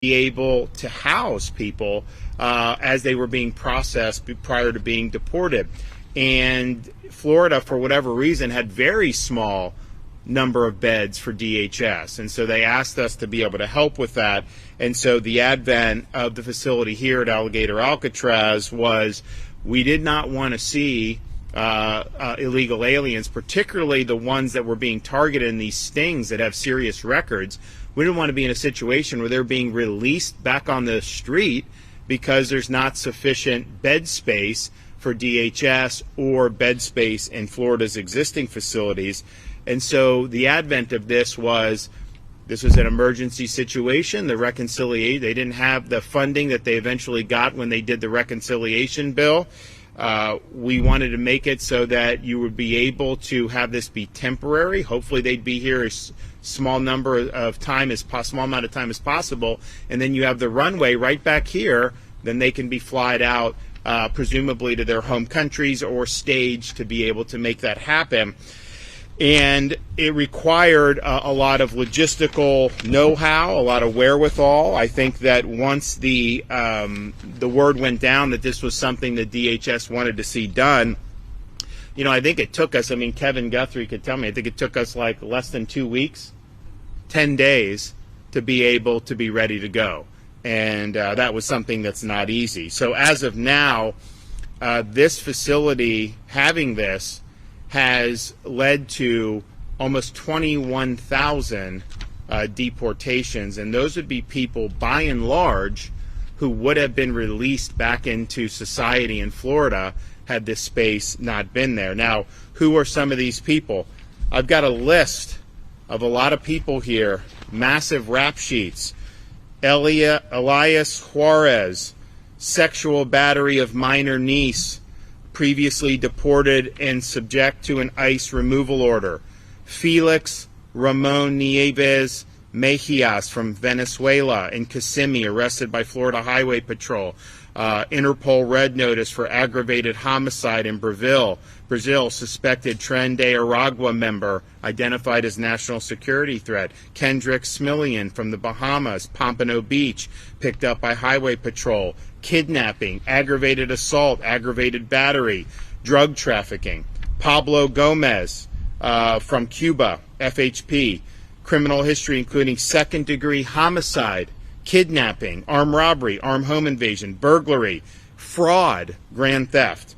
be able to house people as they were being processed prior to being deported. And Florida, for whatever reason, had very small number of beds for DHS. And so they asked us to be able to help with that. And so the advent of the facility here at Alligator Alcatraz was, we did not want to see illegal aliens, particularly the ones that were being targeted in these stings that have serious records. We didn't want to be in a situation where they're being released back on the street because there's not sufficient bed space for DHS or bed space in Florida's existing facilities. And so the advent of this was an emergency situation. The reconciliation, they didn't have the funding that they eventually got when they did the reconciliation bill. We wanted to make it so that you would be able to have this be temporary. Hopefully they'd be here as small amount of time as possible, and then you have the runway right back here. Then they can be flied out, presumably to their home countries or staged to be able to make that happen. And it required a lot of logistical know-how, a lot of wherewithal. I think that once the word went down that this was something that DHS wanted to see done, you know, I think it took us, I mean, Kevin Guthrie could tell me, I think it took us like less than 2 weeks, 10 days to be able to be ready to go. And that was something that's not easy. So as of now, this facility having this has led to almost 21,000 deportations, and those would be people by and large who would have been released back into society in Florida had this space not been there. Now, who are some of these people? I've got a list of a lot of people here, massive rap sheets. Elias Juarez, sexual battery of minor niece, previously deported and subject to an ICE removal order. Felix Ramon Nieves Mejias from Venezuela and Kissimmee, arrested by Florida Highway Patrol. Interpol red notice for aggravated homicide in Brazil. Suspected Tren de Aragua member identified as national security threat. Kendrick Smillian from the Bahamas, Pompano Beach, picked up by Highway Patrol. Kidnapping, aggravated assault, aggravated battery, drug trafficking. Pablo Gomez from Cuba, FHP. Criminal history including second-degree homicide, kidnapping, armed robbery, armed home invasion, burglary, fraud, grand theft.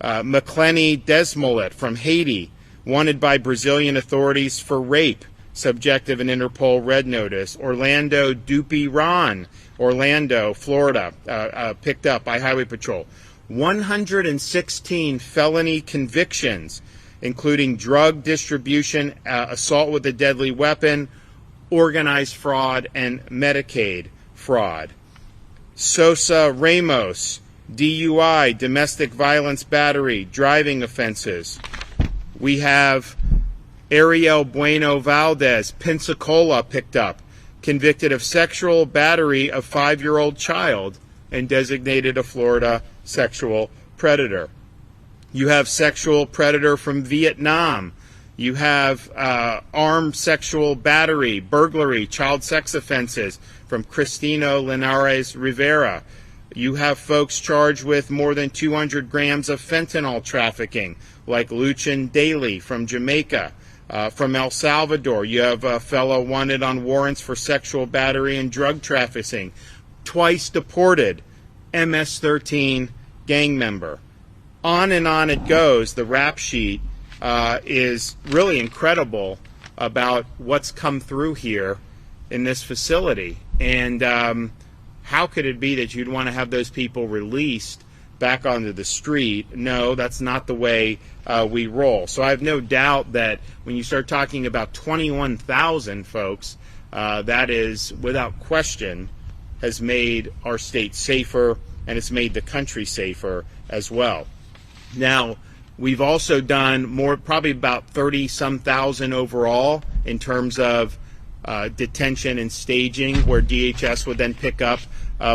McClenny Desmolet from Haiti, wanted by Brazilian authorities for rape, subject of an Interpol red notice. Orlando Dupiran, Orlando, Florida, picked up by Highway Patrol. 116 felony convictions, including drug distribution, assault with a deadly weapon, organized fraud, and Medicaid fraud. Sosa Ramos, DUI, domestic violence battery, driving offenses. We have Ariel Bueno Valdez, Pensacola, picked up, convicted of sexual battery of 5-year-old child and designated a Florida sexual predator. You have sexual predator from Vietnam. You have armed sexual battery, burglary, child sex offenses from Cristino Linares Rivera. You have folks charged with more than 200 grams of fentanyl trafficking, like Luchin Daly from Jamaica. From El Salvador, you have a fellow wanted on warrants for sexual battery and drug trafficking. Twice deported, MS-13 gang member. On and on it goes. The rap sheet is really incredible about what's come through here in this facility. And how could it be that you'd want to have those people released back onto the street? No, that's not the way we roll. So I have no doubt that when you start talking about 21,000 folks, that is, without question, has made our state safer, and it's made the country safer as well. Now, we've also done more, probably about 30-some thousand overall in terms of detention and staging, where DHS would then pick up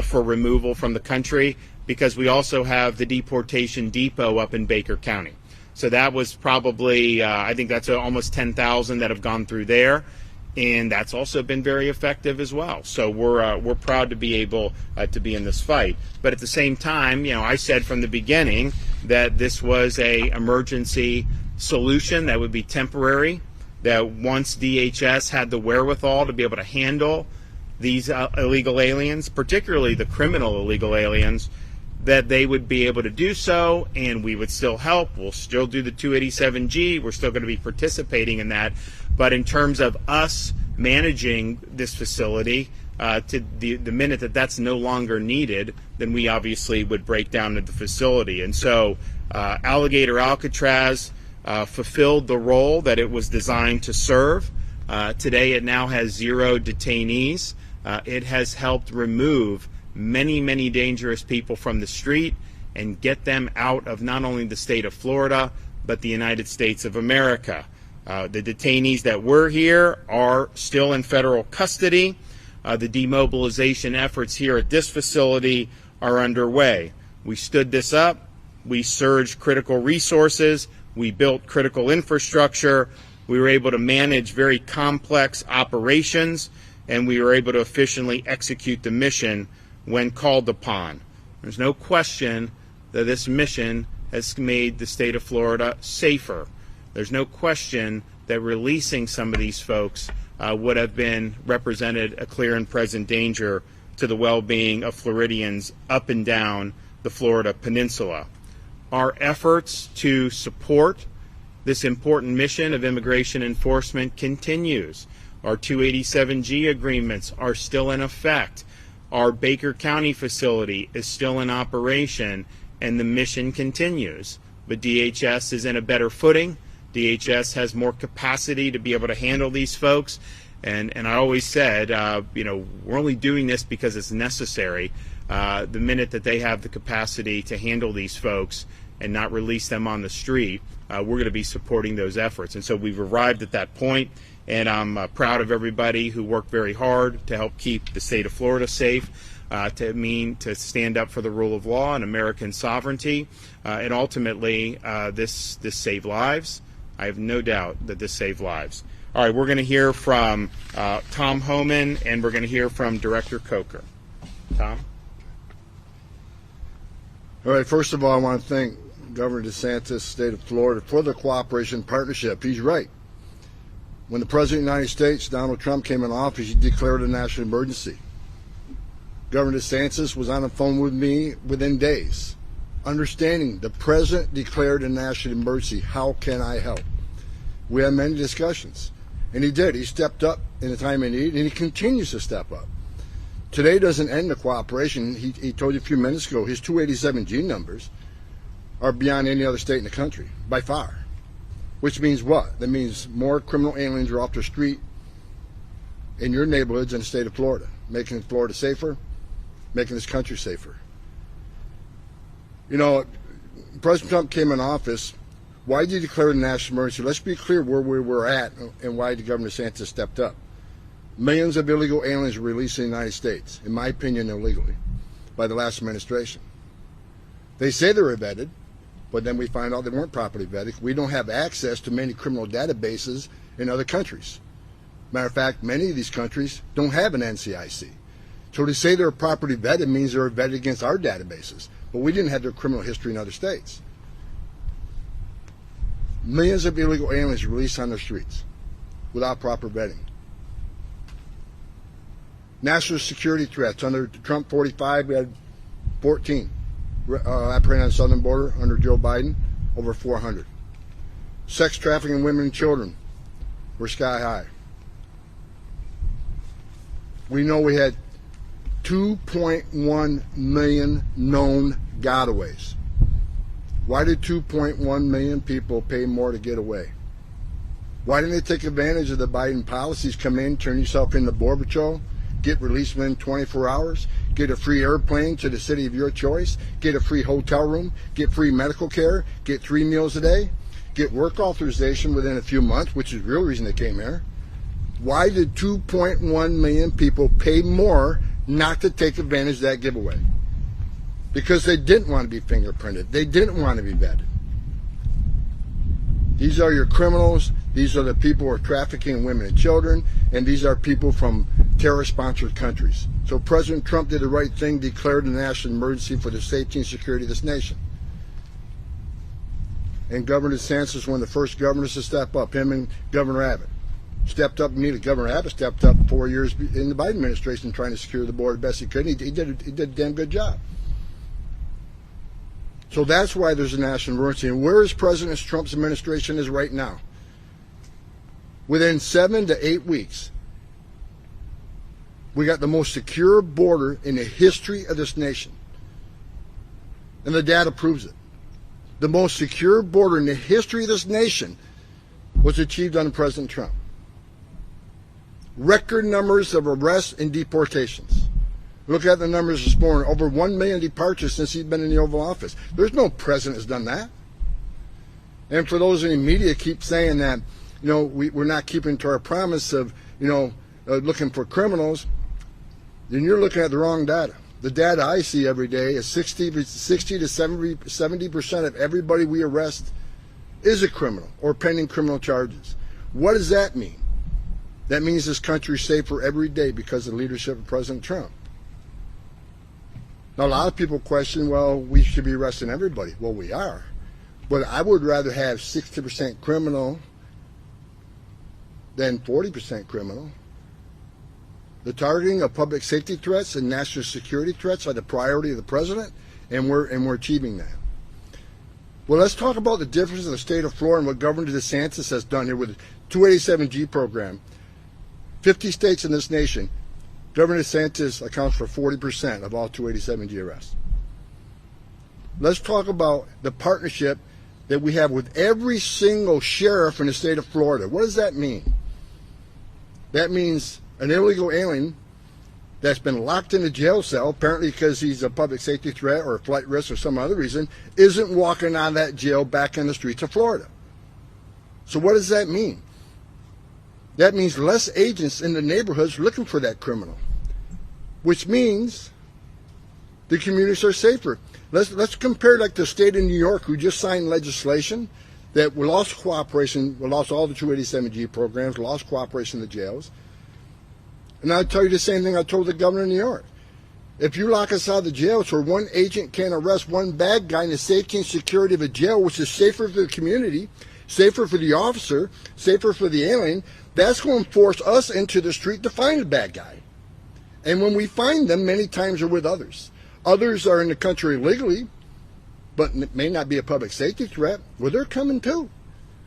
for removal from the country, because we also have the deportation depot up in Baker County. So that was probably, I think that's almost 10,000 that have gone through there. And that's also been very effective as well. So we're proud to be able to be in this fight. But at the same time, I said from the beginning that this was a emergency solution that would be temporary, that once DHS had the wherewithal to be able to handle these illegal aliens, particularly the criminal illegal aliens, that they would be able to do so, and we would still help. We'll still do the 287G. We're still going to be participating in that. But in terms of us managing this facility, to the minute that that's no longer needed, then we obviously would break down the facility. And so Alligator Alcatraz fulfilled the role that it was designed to serve. Today it now has 0 detainees. It has helped remove many dangerous people from the street and get them out of not only the state of Florida, but the United States of America. The detainees that were here are still in federal custody. The demobilization efforts here at this facility are underway. We stood this up. We surged critical resources. We built critical infrastructure. We were able to manage very complex operations, and we were able to efficiently execute the mission when called upon. There's no question that this mission has made the state of Florida safer. There's no question that releasing some of these folks would have been represented a clear and present danger to the well-being of Floridians up and down the Florida Peninsula. Our efforts to support this important mission of immigration enforcement continues. Our 287G agreements are still in effect. Our Baker County facility is still in operation, and the mission continues. But DHS is in a better footing. DHS has more capacity to be able to handle these folks. And I always said, we're only doing this because it's necessary. The minute that they have the capacity to handle these folks and not release them on the street, we're going to be supporting those efforts. And so we've arrived at that point. And I'm proud of everybody who worked very hard to help keep the state of Florida safe, to stand up for the rule of law and American sovereignty. And ultimately, this saved lives. I have no doubt that this saved lives. All right, we're going to hear from Tom Homan, and we're going to hear from Director Coker. Tom? All right, first of all, I want to thank Governor DeSantis, state of Florida, for the cooperation partnership. He's right. When the President of the United States, Donald Trump, came in office, he declared a national emergency. Governor DeSantis was on the phone with me within days, understanding the President declared a national emergency. How can I help? We had many discussions, and he did. He stepped up in the time of need, and he continues to step up. Today doesn't end the cooperation. He told you a few minutes ago his 287G numbers are beyond any other state in the country, by far. Which means what? That means more criminal aliens are off the street in your neighborhoods in the state of Florida, making Florida safer, making this country safer. President Trump came in office. Why did he declare a national emergency? Let's be clear where we were at and why the Governor DeSantis stepped up. Millions of illegal aliens were released in the United States, in my opinion, illegally, by the last administration. They say they were vetted, but then we find out they weren't properly vetted. We don't have access to many criminal databases in other countries. Matter of fact, many of these countries don't have an NCIC. So to say they're properly vetted means they're vetted against our databases. But we didn't have their criminal history in other states. Millions of illegal aliens released on the streets without proper vetting. National security threats. Under Trump 45, we had 14. Apprehended on the southern border under Joe Biden, over 400. Sex trafficking women and children were sky high. We know we had 2.1 million known gotaways. Why did 2.1 million people pay more to get away? Why didn't they take advantage of the Biden policies? Come in, turn yourself into Border Patrol, get released within 24 hours, get a free airplane to the city of your choice, get a free hotel room, get free medical care, get 3 meals a day, get work authorization within a few months, which is the real reason they came here. Why did 2.1 million people pay more not to take advantage of that giveaway? Because they didn't want to be fingerprinted. They didn't want to be vetted. These are your criminals. These are the people who are trafficking women and children, and these are people from terror-sponsored countries. So President Trump did the right thing, declared a national emergency for the safety and security of this nation. And Governor DeSantis was one of the first governors to step up, him and Governor Abbott. Stepped up, Governor Abbott stepped up 4 years in the Biden administration trying to secure the border best he could. He did a damn good job. So that's why there's a national emergency. And where is President Trump's administration is right now? Within 7 to 8 weeks, we got the most secure border in the history of this nation. And the data proves it. The most secure border in the history of this nation was achieved under President Trump. Record numbers of arrests and deportations. Look at the numbers this morning. Over 1 million departures since he's been in the Oval Office. There's no president that's done that. And for those in the media keep saying that, we're not keeping to our promise of, looking for criminals, then you're looking at the wrong data. The data I see every day is 60 to 70% of everybody we arrest is a criminal or pending criminal charges. What does that mean? That means this country is safer every day because of the leadership of President Trump. Now, a lot of people question, well, we should be arresting everybody. Well, we are. But I would rather have 60% criminal than 40% criminal. The targeting of public safety threats and national security threats are the priority of the president, and we're achieving that. Well, let's talk about the difference in the state of Florida and what Governor DeSantis has done here with the 287G program. 50 states in this nation, Governor DeSantis accounts for 40% of all 287G arrests. Let's talk about the partnership that we have with every single sheriff in the state of Florida. What does that mean? That means an illegal alien that's been locked in a jail cell, apparently because he's a public safety threat or a flight risk or some other reason, isn't walking out of that jail back in the streets of Florida. So what does that mean? That means less agents in the neighborhoods looking for that criminal, which means the communities are safer. Let's compare like the state of New York, who just signed legislation that we lost cooperation, we lost all the 287G programs, lost cooperation in the jails. And I'll tell you the same thing I told the governor of New York. If you lock us out of the jails where one agent can arrest one bad guy in the safety and security of a jail, which is safer for the community, safer for the officer, safer for the alien, that's going to force us into the street to find the bad guy. And when we find them, many times they're with others. Others are in the country illegally, but may not be a public safety threat. Well, they're coming too,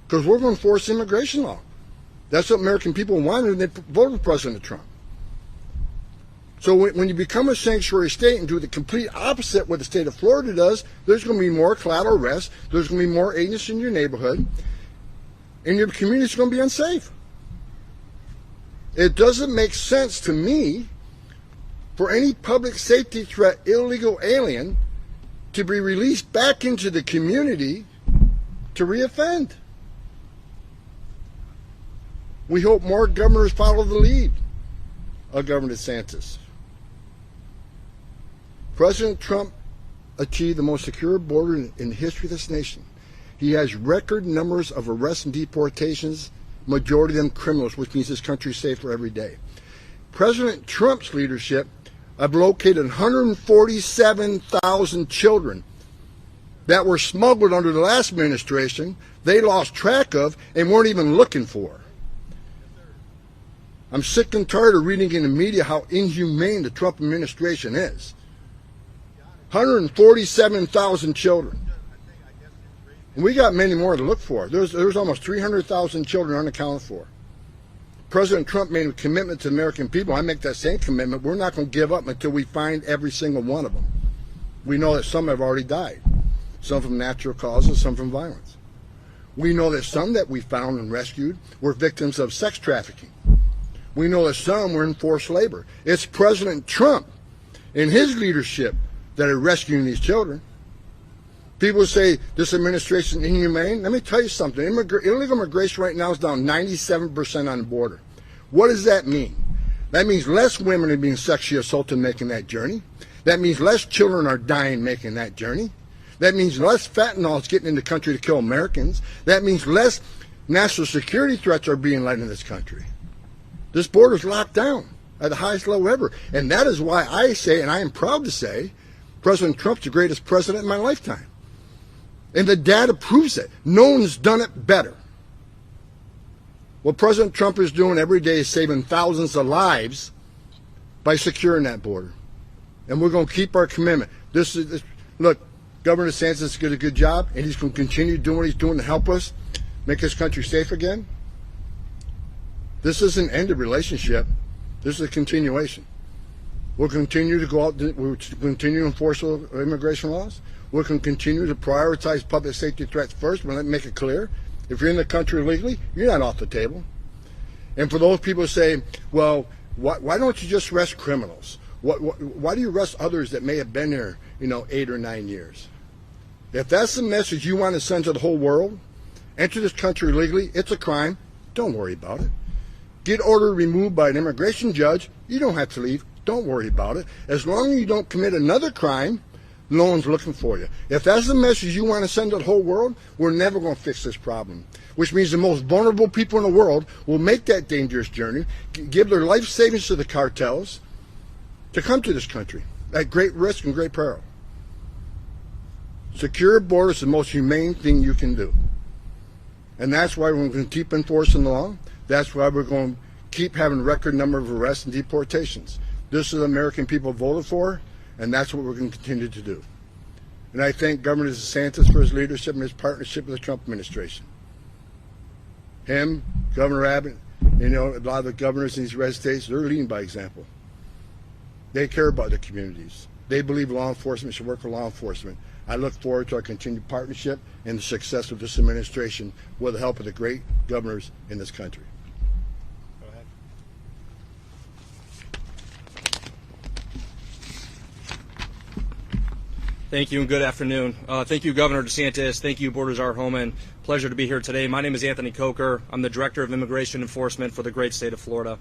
because we're going to force immigration law. That's what American people wanted when they voted for President Trump. So when you become a sanctuary state and do the complete opposite of what the state of Florida does, there's going to be more collateral arrests, there's going to be more agents in your neighborhood, and your community is going to be unsafe. It doesn't make sense to me for any public safety threat illegal alien to be released back into the community to reoffend. We hope more governors follow the lead of Governor DeSantis. President Trump achieved the most secure border in the history of this nation. He has record numbers of arrests and deportations, majority of them criminals, which means this country is safer every day. President Trump's leadership have located 147,000 children that were smuggled under the last administration, they lost track of and weren't even looking for. I'm sick and tired of reading in the media how inhumane the Trump administration is. 147,000 children. And we got many more to look for. There's almost 300,000 children unaccounted for. President Trump made a commitment to the American people. I make that same commitment. We're not going to give up until we find every single one of them. We know that some have already died. Some from natural causes, some from violence. We know that some that we found and rescued were victims of sex trafficking. We know that some were in forced labor. It's President Trump and his leadership that are rescuing these children. People say this administration is inhumane. Let me tell you something. Illegal immigration right now is down 97% on the border. What does that mean? That means less women are being sexually assaulted making that journey. That means less children are dying making that journey. That means less fentanyl is getting in the country to kill Americans. That means less national security threats are being led in this country. This border is locked down at the highest level ever. And that is why I say, and I am proud to say, President Trump's the greatest president in my lifetime. And the data proves it. No one's done it better. What President Trump is doing every day is saving thousands of lives by securing that border. And we're going to keep our commitment. Look, Governor DeSantis did a good job, and he's going to continue doing what he's doing to help us make this country safe again. This isn't an end of relationship. This is a continuation. We'll continue to go out, we'll continue to enforce immigration laws. We're going to continue to prioritize public safety threats first. We'll make it clear. If you're in the country illegally, you're not off the table. And for those people who say, well, why don't you just arrest criminals? Why do you arrest others that may have been here, 8 or 9 years? If that's the message you want to send to the whole world, enter this country illegally, it's a crime, don't worry about it. Get order removed by an immigration judge, you don't have to leave, don't worry about it. As long as you don't commit another crime, no one's looking for you. If that's the message you want to send to the whole world, we're never going to fix this problem. Which means the most vulnerable people in the world will make that dangerous journey, give their life savings to the cartels to come to this country at great risk and great peril. Secure borders is the most humane thing you can do. And that's why we're going to keep enforcing the law. That's why we're going to keep having a record number of arrests and deportations. This is the American people voted for, and that's what we're going to continue to do. And I thank Governor DeSantis for his leadership and his partnership with the Trump administration. Him, Governor Abbott, a lot of the governors in these red states, they're leading by example. They care about their communities. They believe law enforcement should work for law enforcement. I look forward to our continued partnership and the success of this administration with the help of the great governors in this country. Go ahead. Thank you and good afternoon. Thank you, Governor DeSantis. Thank you, Czar Homan. Pleasure to be here today. My name is Anthony Coker. I'm the Director of Immigration Enforcement for the great state of Florida.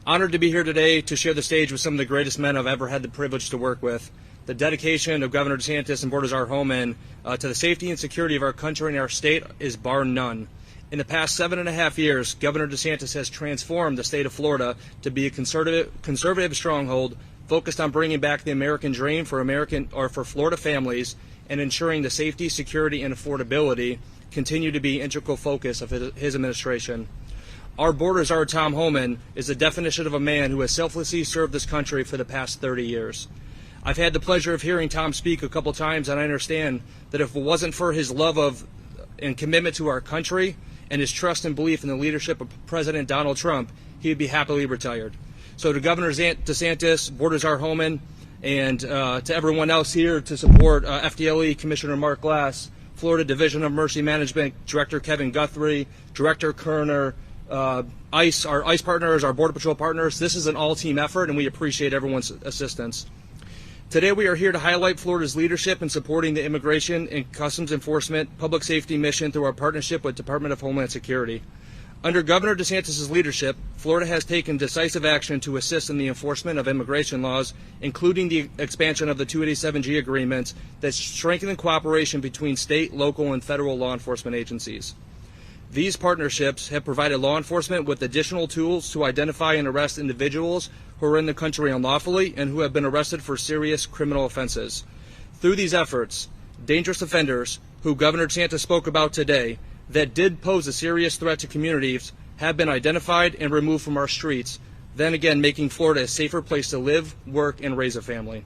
Honored to be here today to share the stage with some of the greatest men I've ever had the privilege to work with. The dedication of Governor DeSantis and Czar Homan to the safety and security of our country and our state is bar none. In the past 7.5 years, Governor DeSantis has transformed the state of Florida to be a conservative stronghold focused on bringing back the American dream for Florida families and ensuring the safety, security, and affordability continue to be integral focus of his administration. Our border czar, Tom Homan, is the definition of a man who has selflessly served this country for the past 30 years. I've had the pleasure of hearing Tom speak a couple times, and I understand that if it wasn't for his love of and commitment to our country and his trust and belief in the leadership of President Donald Trump, he would be happily retired. So to Governor DeSantis, Czar Homan, and to everyone else here to support FDLE Commissioner Mark Glass, Florida Division of Mercy Management Director Kevin Guthrie, Director Kerner, ICE, our ICE partners, our Border Patrol partners, this is an all-team effort, and we appreciate everyone's assistance. Today we are here to highlight Florida's leadership in supporting the Immigration and Customs Enforcement public safety mission through our partnership with Department of Homeland Security. Under Governor DeSantis' leadership, Florida has taken decisive action to assist in the enforcement of immigration laws, including the expansion of the 287G agreements that strengthen cooperation between state, local, and federal law enforcement agencies. These partnerships have provided law enforcement with additional tools to identify and arrest individuals who are in the country unlawfully and who have been arrested for serious criminal offenses. Through these efforts, dangerous offenders, who Governor DeSantis spoke about today, that did pose a serious threat to communities have been identified and removed from our streets, then again making Florida a safer place to live, work, and raise a family.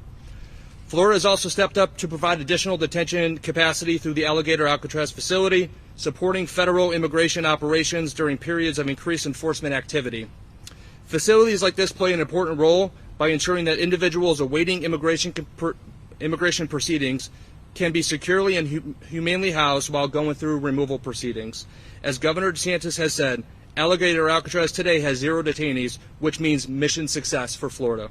Florida has also stepped up to provide additional detention capacity through the Alligator Alcatraz facility, supporting federal immigration operations during periods of increased enforcement activity. Facilities like this play an important role by ensuring that individuals awaiting immigration proceedings can be securely and humanely housed while going through removal proceedings. As Governor DeSantis has said, Alligator Alcatraz today has 0 detainees, which means mission success for Florida.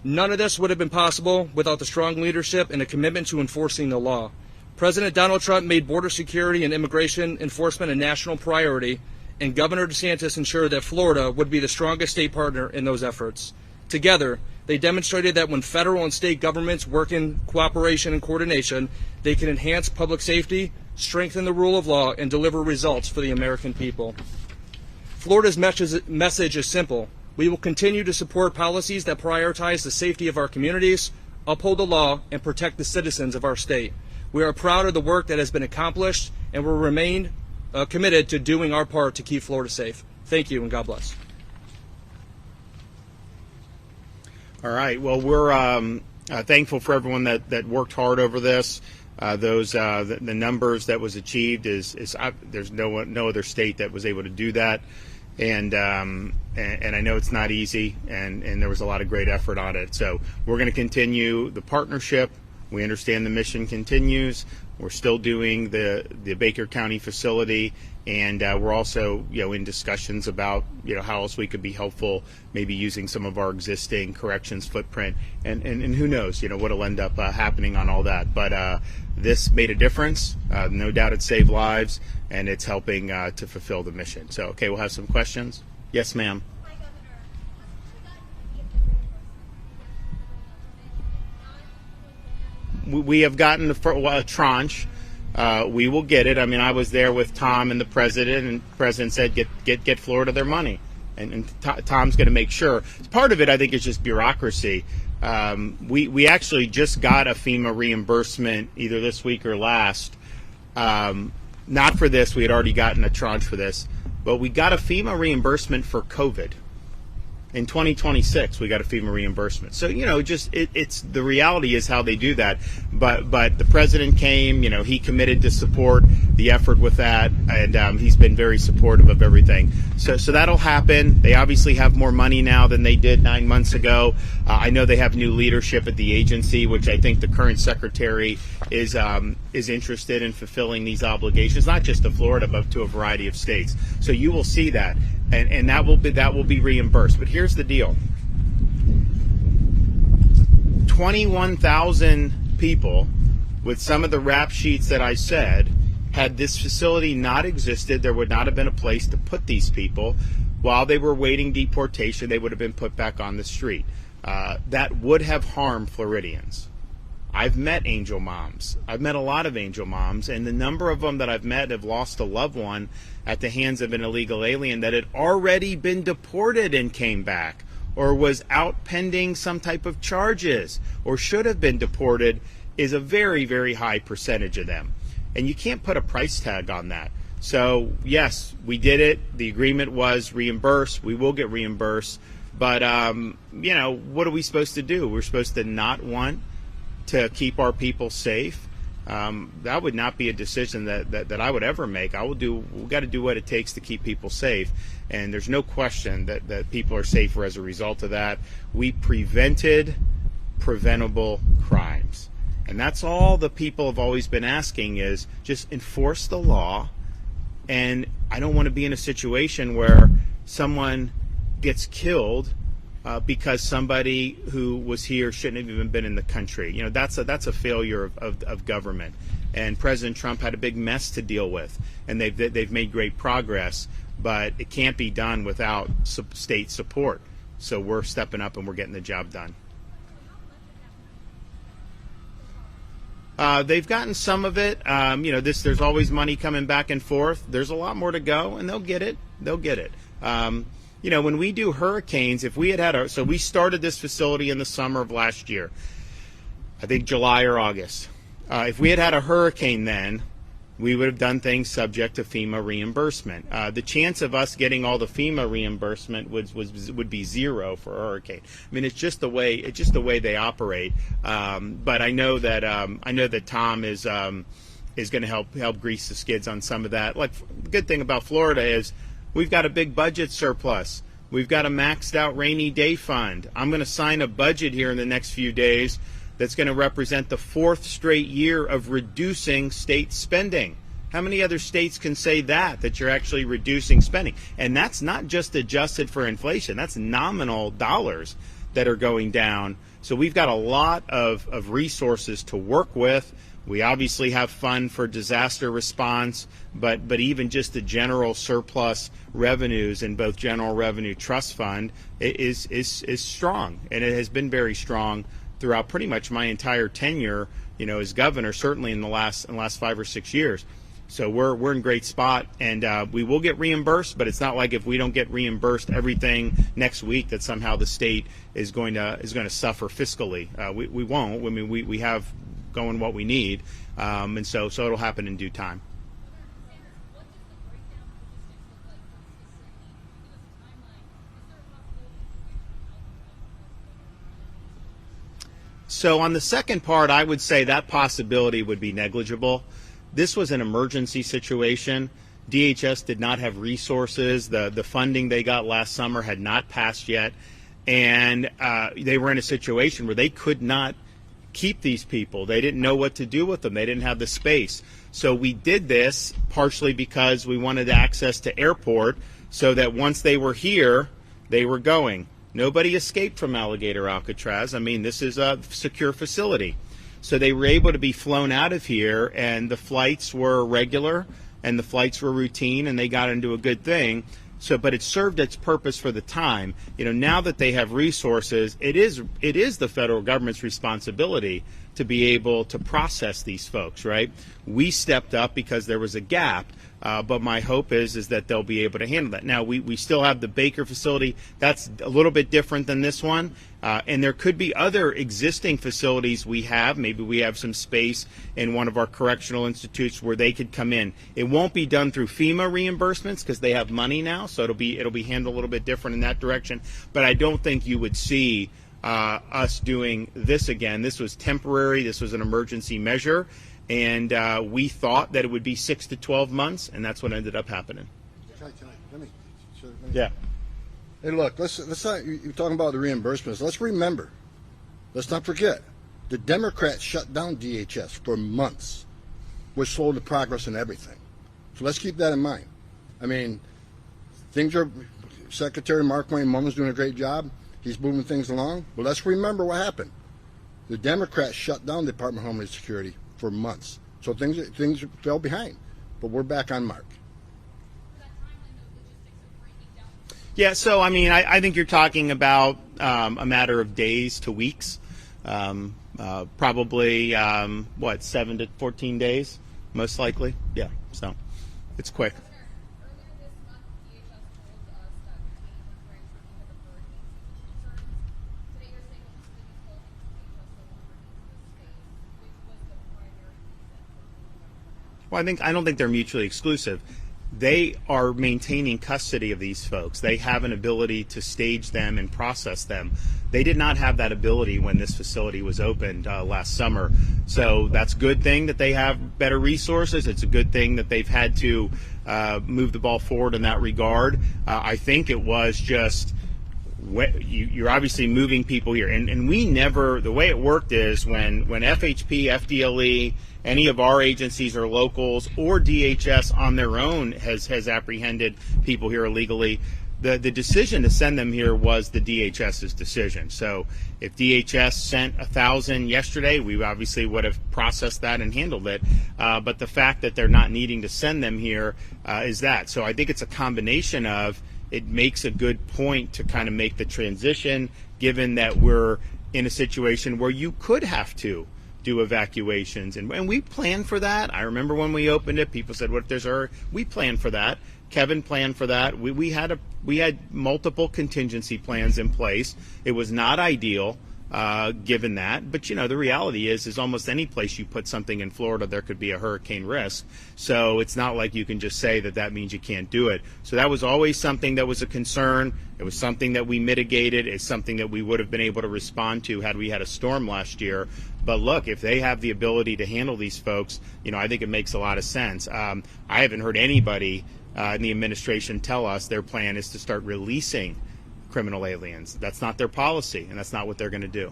None of this would have been possible without the strong leadership and a commitment to enforcing the law. President Donald Trump made border security and immigration enforcement a national priority, and Governor DeSantis ensured that Florida would be the strongest state partner in those efforts. Together, they demonstrated that when federal and state governments work in cooperation and coordination, they can enhance public safety, strengthen the rule of law, and deliver results for the American people. Florida's message is simple. We will continue to support policies that prioritize the safety of our communities, uphold the law, and protect the citizens of our state. We are proud of the work that has been accomplished and will remain committed to doing our part to keep Florida safe. Thank you, and God bless. All right. Well, we're thankful for everyone that worked hard over this. The numbers that was achieved is there's no other state that was able to do that, and I know it's not easy, and there was a lot of great effort on it. So we're going to continue the partnership. We understand the mission continues. We're still doing the Baker County facility, and we're also in discussions about how else we could be helpful, maybe using some of our existing corrections footprint, and who knows what'll end up happening on all that. But this made a difference. No doubt it saved lives, and it's helping to fulfill the mission. So okay, we'll have some questions. Yes, ma'am. We have gotten a tranche. We will get it. I mean, I was there with Tom and the president, and the president said, get Florida their money. And Tom's going to make sure. Part of it, I think, is just bureaucracy. We actually just got a FEMA reimbursement either this week or last. Not for this. We had already gotten a tranche for this. But we got a FEMA reimbursement for COVID. In 2026, we got a FEMA reimbursement. So, it's the reality is how they do that. But the president came, he committed to support the effort with that, and he's been very supportive of everything. So that'll happen. They obviously have more money now than they did 9 months ago. I know they have new leadership at the agency, which I think the current secretary is interested in fulfilling these obligations, not just to Florida, but to a variety of states. So you will see that. And that will be reimbursed. But here's the deal. 21,000 people, with some of the rap sheets that I said, had this facility not existed, there would not have been a place to put these people. While they were waiting deportation, they would have been put back on the street. That would have harmed Floridians. I've met angel moms. I've met a lot of angel moms, and the number of them that I've met have lost a loved one at the hands of an illegal alien that had already been deported and came back, or was out pending some type of charges, or should have been deported, is a very, very high percentage of them. And you can't put a price tag on that. So, yes, we did it. The agreement was reimbursed. We will get reimbursed. But, what are we supposed to do? We're supposed to not want to keep our people safe. That would not be a decision that I would ever make. We've got to do what it takes to keep people safe. And there's no question that people are safer as a result of that. We prevented preventable crimes. And that's all the people have always been asking, is just enforce the law. And I don't want to be in a situation where someone gets killed because somebody who was here shouldn't have even been in the country. That's a failure of government. And President Trump had a big mess to deal with, and they've made great progress, but it can't be done without state support. So we're stepping up and we're getting the job done. They've gotten some of it. There's always money coming back and forth. There's a lot more to go, and they'll get it. When we do hurricanes, if we so we started this facility in the summer of last year, I think July or August. If we had a hurricane then, we would have done things subject to FEMA reimbursement. The chance of us getting all the FEMA reimbursement would be zero for a hurricane. I mean, it's just the way they operate. But I know that Tom is going to help grease the skids on some of that. Like, the good thing about Florida is we've got a big budget surplus. We've got a maxed out rainy day fund. I'm going to sign a budget here in the next few days that's going to represent the 4th straight year of reducing state spending. How many other states can say that you're actually reducing spending? And that's not just adjusted for inflation. That's nominal dollars that are going down. So we've got a lot of resources to work with. We obviously have fund for disaster response, but even just the general surplus revenues in both General Revenue Trust Fund is strong, and it has been very strong throughout pretty much my entire tenure, as governor, certainly in the last 5 or 6 years. So we're in great spot, and we will get reimbursed, but it's not like if we don't get reimbursed everything next week that somehow the state is going to suffer fiscally. We won't. I mean, we have going what we need, and so it'll happen in due time. So on the second part, I would say that possibility would be negligible. This was an emergency situation. DHS did not have resources. The funding they got last summer had not passed yet, and they were in a situation where they could not keep these people. They didn't know what to do with them. They didn't have the space. So we did this partially because we wanted access to airport so that once they were here, they were going. Nobody escaped from Alligator Alcatraz. I mean, this is a secure facility. So they were able to be flown out of here, and the flights were regular and the flights were routine, and they got into a good thing. So, but it served its purpose for the time. Now that they have resources, it is the federal government's responsibility to be able to process these folks, right? We stepped up because there was a gap, but my hope is that they'll be able to handle that. Now, we still have the Baker facility. That's a little bit different than this one, and there could be other existing facilities we have. Maybe we have some space in one of our correctional institutes where they could come in. It won't be done through FEMA reimbursements because they have money now, so it'll be handled a little bit different in that direction. But I don't think you would see us doing this again. This was temporary. This was an emergency measure, and we thought that it would be 6 to 12 months, and that's what ended up happening. Yeah. Hey, look, let's not, you're talking about the reimbursements. Let's remember, let's not forget, the Democrats shut down DHS for months, which slowed the progress in everything. So let's keep that in mind. I mean, Secretary Mark Wayne Mullins doing a great job. He's moving things along. But let's remember what happened. The Democrats shut down the Department of Homeland Security for months. So things fell behind. But we're back on mark. Yeah, so I mean, I think you're talking about a matter of days to weeks, probably 7 to 14 days, most likely. Yeah, so it's quick. Well, I don't think they're mutually exclusive. They are maintaining custody of these folks. They have an ability to stage them and process them. They did not have that ability when this facility was opened last summer. So that's a good thing that they have better resources. It's a good thing that they've had to move the ball forward in that regard. I think it was just you're obviously moving people here. And we never, the way it worked is when FHP, FDLE, any of our agencies or locals or DHS on their own has apprehended people here illegally, the decision to send them here was the DHS's decision. So if DHS sent 1,000 yesterday, we obviously would have processed that and handled it. But the fact that they're not needing to send them here is that. So I think it's a combination of, it makes a good point to kind of make the transition, given that we're in a situation where you could have to do evacuations, and we planned for that. I remember when we opened it, people said, "What if there's a?" We planned for that. Kevin planned for that. We had multiple contingency plans in place. It was not ideal, given that, but the reality is almost any place you put something in Florida, there could be a hurricane risk. So it's not like you can just say that means you can't do it. So that was always something that was a concern. It was something that we mitigated. It's something that we would have been able to respond to had we had a storm last year. But look, if they have the ability to handle these folks, I think it makes a lot of sense. I haven't heard anybody in the administration tell us their plan is to start releasing criminal aliens. That's not their policy, and that's not what they're going to do.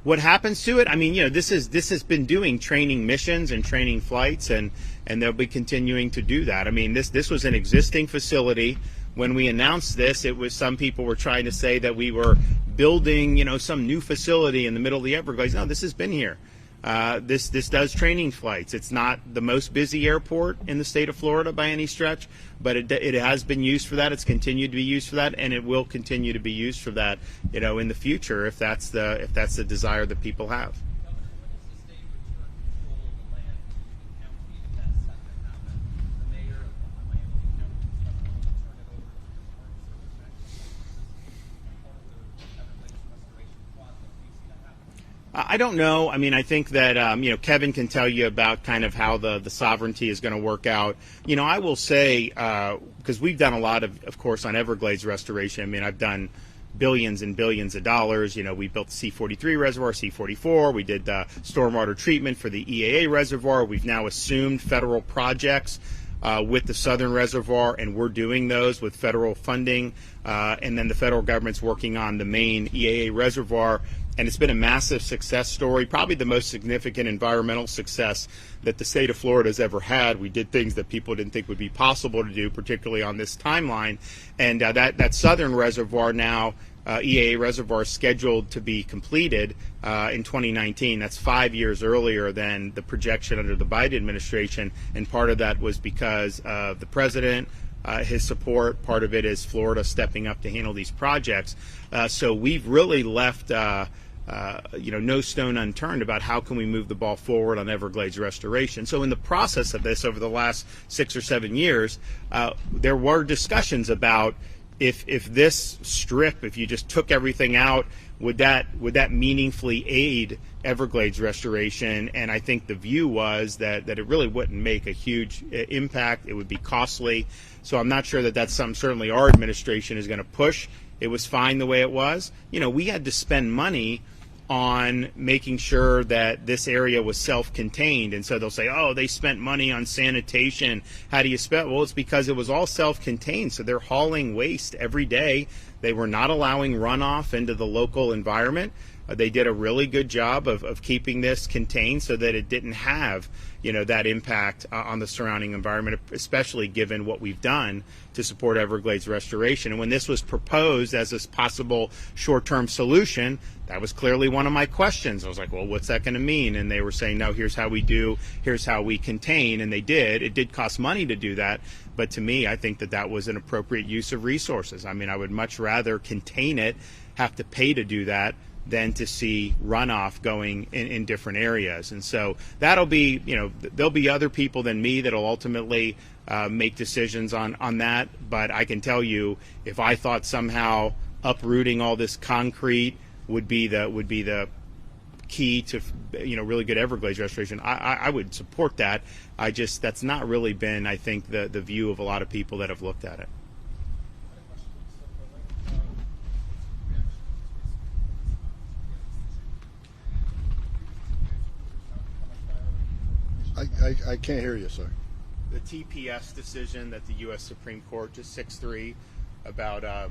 What happens to it? I mean, this has been doing training missions and training flights, and they'll be continuing to do that. I mean, this was an existing facility. When we announced this, it was, some people were trying to say that we were building, some new facility in the middle of the Everglades. No, this has been here. This does training flights. It's not the most busy airport in the state of Florida by any stretch, but it has been used for that. It's continued to be used for that, and it will continue to be used for that, in the future if that's the desire that people have. I don't know. I mean, I think that, Kevin can tell you about kind of how the sovereignty is going to work out. I will say, because we've done a lot of course, on Everglades restoration. I mean, I've done billions and billions of dollars. We built the C-43 reservoir, C-44. We did stormwater treatment for the EAA reservoir. We've now assumed federal projects with the southern reservoir, and we're doing those with federal funding. And then the federal government's working on the main EAA reservoir. And it's been a massive success story, probably the most significant environmental success that the state of Florida has ever had. We did things that people didn't think would be possible to do, particularly on this timeline. And that southern reservoir now, EAA reservoir, is scheduled to be completed in 2019. That's 5 years earlier than the projection under the Biden administration. And part of that was because of the president, his support. Part of it is Florida stepping up to handle these projects. So we've really left no stone unturned about how can we move the ball forward on Everglades restoration. So in the process of this over the last 6 or 7 years, there were discussions about if this strip, if you just took everything out, would that meaningfully aid Everglades restoration? And I think the view was that it really wouldn't make a huge impact. It would be costly. So I'm not sure that that's something certainly our administration is going to push. It was fine the way it was. We had to spend money on making sure that this area was self-contained. And so they'll say, oh, they spent money on sanitation. How do you spend? Well, it's because it was all self-contained. So they're hauling waste every day. They were not allowing runoff into the local environment. They did a really good job of keeping this contained so that it didn't have, that impact on the surrounding environment, especially given what we've done to support Everglades restoration. And when this was proposed as a possible short-term solution, that was clearly one of my questions. I was like, well, what's that going to mean? And they were saying, no, here's how we do, here's how we contain. And they did. It did cost money to do that. But to me, I think that was an appropriate use of resources. I mean, I would much rather contain it, have to pay to do that, than to see runoff going in different areas. And so that'll be, there'll be other people than me that'll ultimately make decisions on that. But I can tell you, if I thought somehow uprooting all this concrete would be the key to, really good Everglades restoration, I would support that. That's not really been, I think, the view of a lot of people that have looked at it. I can't hear you, sir. The TPS decision that the U.S. Supreme Court, just 6-3, about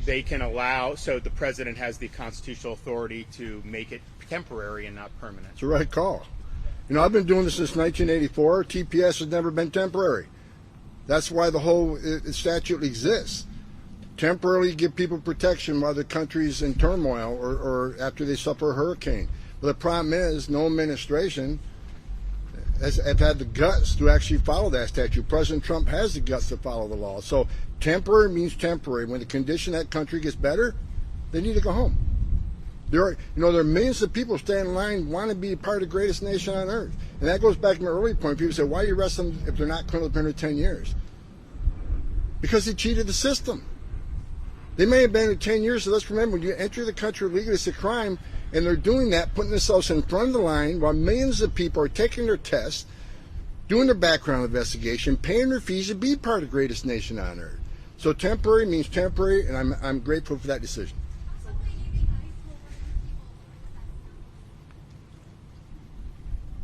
they can allow, so the president has the constitutional authority to make it temporary and not permanent. It's the right call. I've been doing this since 1984. TPS has never been temporary. That's why the whole statute exists. Temporarily give people protection while the country's in turmoil or after they suffer a hurricane. But the problem is no administration have had the guts to actually follow that statute. President Trump has the guts to follow the law. So temporary means temporary. When the condition of that country gets better, they need to go home. There are millions of people standing in line want to be a part of the greatest nation on earth. And that goes back to my early point. People say, why do you arrest them if they're not criminally under 10 years? Because they cheated the system. They may have been in 10 years, so let's remember, when you enter the country illegally, it's a crime. And they're doing that, putting themselves in front of the line while millions of people are taking their tests, doing their background investigation, paying their fees to be part of the greatest nation on earth. So temporary means temporary, and I'm grateful for that decision.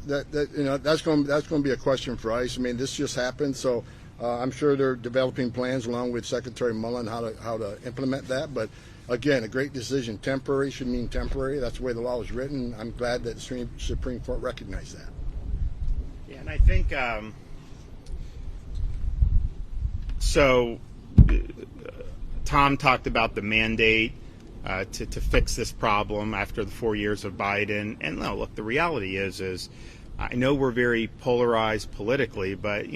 That's going to be a question for ICE. I mean, this just happened, so I'm sure they're developing plans along with Secretary Mullen how to implement that. But again, a great decision. Temporary should mean temporary. That's the way the law is written. I'm glad that the Supreme Court recognized that. Yeah, and I think so. Tom talked about the mandate. to fix this problem after the 4 years of Biden. And no, look, the reality is I know we're very polarized politically, but,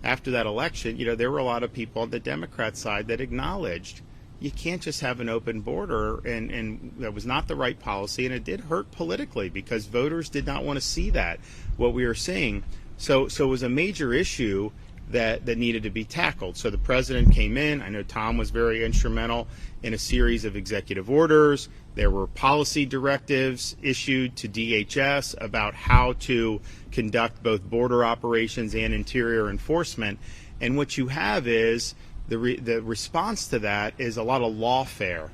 after that election, there were a lot of people on the Democrat side that acknowledged you can't just have an open border, and that was not the right policy, and it did hurt politically because voters did not want to see that, what we were seeing. So it was a major issue that needed to be tackled. So the president came in. I know Tom was very instrumental in a series of executive orders. There were policy directives issued to DHS about how to conduct both border operations and interior enforcement. And what you have is the response to that is a lot of lawfare,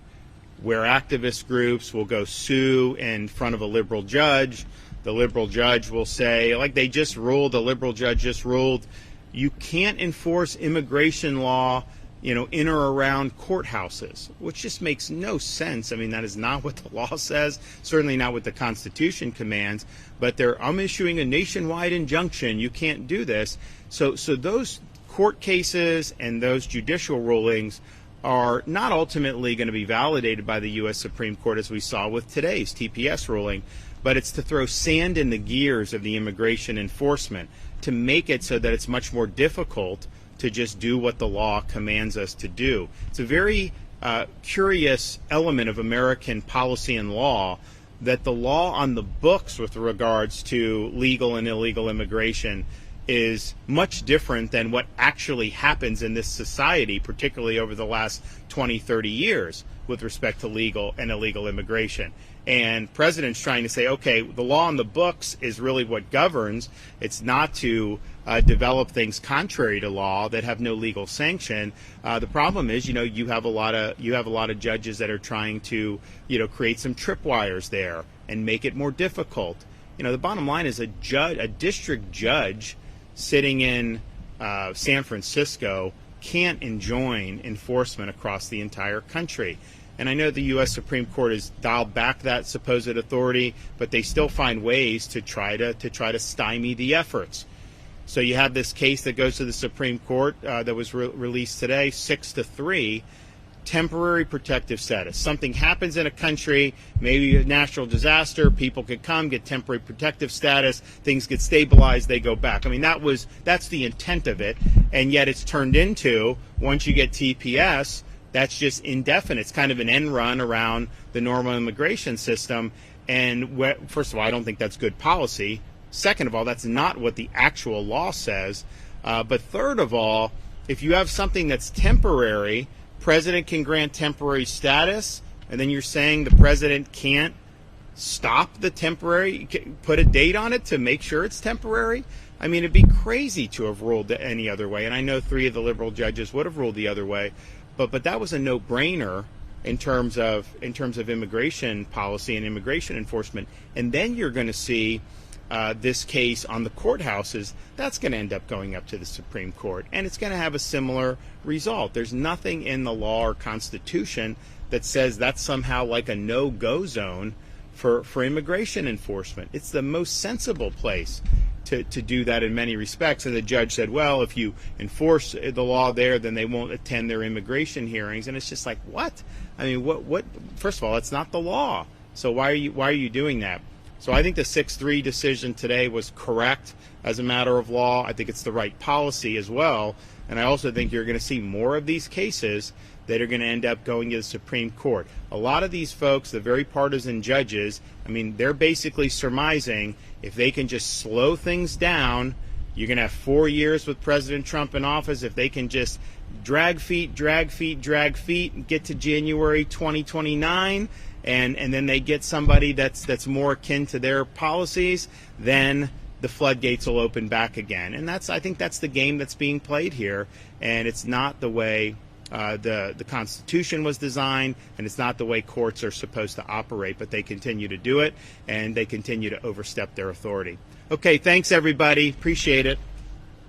where activist groups will go sue in front of a liberal judge. The liberal judge will say, like they just ruled, the liberal judge just ruled, you can't enforce immigration law, in or around courthouses, which just makes no sense. I mean, that is not what the law says, certainly not what the Constitution commands, but I'm issuing a nationwide injunction. You can't do this. So those court cases and those judicial rulings are not ultimately going to be validated by the U.S. Supreme Court, as we saw with today's TPS ruling, but it's to throw sand in the gears of the immigration enforcement, to make it so that it's much more difficult to just do what the law commands us to do. It's a very curious element of American policy and law, that the law on the books with regards to legal and illegal immigration is much different than what actually happens in this society, particularly over the last 20, 30 years with respect to legal and illegal immigration. And president's trying to say, okay, the law on the books is really what governs. It's not to develop things contrary to law that have no legal sanction. The problem is, you have a lot of judges that are trying to, create some tripwires there and make it more difficult. The bottom line is a district judge sitting in San Francisco can't enjoin enforcement across the entire country. And I know the U.S. Supreme Court has dialed back that supposed authority, but they still find ways to try to stymie the efforts. So you have this case that goes to the Supreme Court that was released today, 6-3, temporary protective status. Something happens in a country, maybe a natural disaster, people could come, get temporary protective status, things get stabilized, they go back. I mean, that's the intent of it, and yet it's turned into, once you get TPS, that's just indefinite. It's kind of an end run around the normal immigration system. And first of all, I don't think that's good policy. Second of all, that's not what the actual law says. But third of all, if you have something that's temporary, president can grant temporary status, and then you're saying the president can't stop the temporary, put a date on it to make sure it's temporary? I mean, it'd be crazy to have ruled any other way. And I know 3 of the liberal judges would have ruled the other way. But that was a no-brainer in terms of immigration policy and immigration enforcement. And then you're going to see this case on the courthouses. That's going to end up going up to the Supreme Court, and it's going to have a similar result. There's nothing in the law or Constitution that says that's somehow like a no-go zone for immigration enforcement. It's the most sensible place to do that in many respects. And the judge said, well, if you enforce the law there, then they won't attend their immigration hearings. And it's just like, what? I mean, what? First of all, it's not the law. So why are you doing that? So I think the 6-3 decision today was correct as a matter of law. I think it's the right policy as well. And I also think you're going to see more of these cases that are going to end up going to the Supreme Court. A lot of these folks, the very partisan judges, I mean, they're basically surmising if they can just slow things down, you're going to have 4 years with President Trump in office. If they can just drag feet, get to January 2029, and then they get somebody that's more akin to their policies, then the floodgates will open back again. And I think that's the game that's being played here. And it's not the way the Constitution was designed, and it's not the way courts are supposed to operate, but they continue to do it, and they continue to overstep their authority. Okay, thanks everybody. Appreciate it.